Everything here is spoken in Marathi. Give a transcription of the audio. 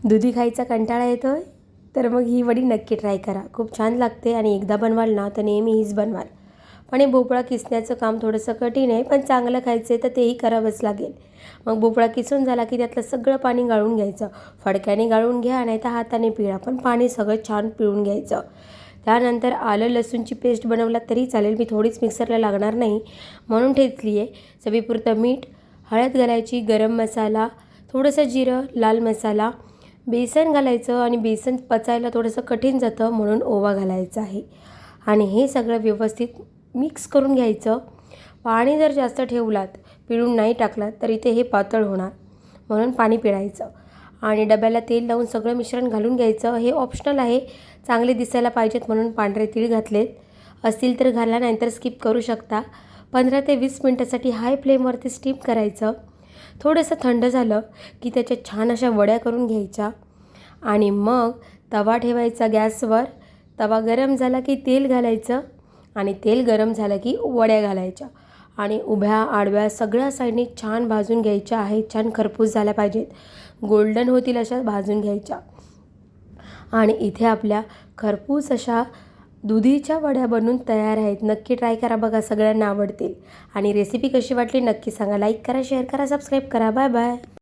दुधी खायचा कंटाळा येतोय तर मग ही वडी नक्की ट्राय करा. खूप छान लागते आणि एकदा बनवाल ना तर नेहमी हीच बनवाल. पण हे भोपळा किसण्याचं काम थोडंसं कठीण आहे, पण चांगलं खायचं आहे तर तेही करावंच लागेल. मग भोपळा किसून झाला की त्यातलं सगळं पाणी गाळून घ्यायचं. फडक्याने गाळून घ्या नाही तर हाताने पिळा, पण पाणी सगळं छान पिळून घ्यायचं. त्यानंतर आलं लसूणची पेस्ट बनवला तरी चालेल, मी थोडीच मिक्सरला लागणार नाही म्हणून ठेचली आहे. चवीपुरतं मीठ, हळद घालायची, गरम मसाला, थोडंसं जिरं, लाल मसाला, बेसन घालायचं आणि बेसन पचायला थोडंसं कठीण जातं म्हणून ओवा घालायचा आहे. आणि हे सगळं व्यवस्थित मिक्स करून घ्यायचं. पाणी जर जास्त ठेवलात, पिळून नाही टाकलात तर इथे हे पातळ होणार, म्हणून पाणी पिळायचं. आणि डब्याला तेल लावून सगळं मिश्रण घालून घ्यायचं. हे ऑप्शनल आहे, चांगले दिसायला पाहिजेत म्हणून पांढरे तीळ घातलेत. असतील तर घाला, नाहीतर स्किप करू शकता. 15 ते 20 मिनटासाठी हाय फ्लेमवरती स्टीम करायचं. थोडंसं थंड झालं की त्याच्या छान अशा वड्या करून घ्यायच्या आणि मग तवा ठेवायचा गॅसवर. तवा गरम झाला की तेल घालायचं आणि तेल गरम झालं की वड्या घालायच्या आणि उभ्या आडव्या सगळ्या साईडने छान भाजून घ्यायच्या आहेत. छान खरपूस झाल्या पाहिजेत, गोल्डन होतील अशा भाजून घ्यायच्या. आणि इथे आपल्या खरपूस अशा दुधीच्या वड्या बनून तयार आहेत. नक्की ट्राय करा बघा, सगळ्यांना आवडतील. आणि रेसिपी कशी वाटली नक्की सांगा. लाईक करा, शेअर करा, सबस्क्राईब करा. Bye bye.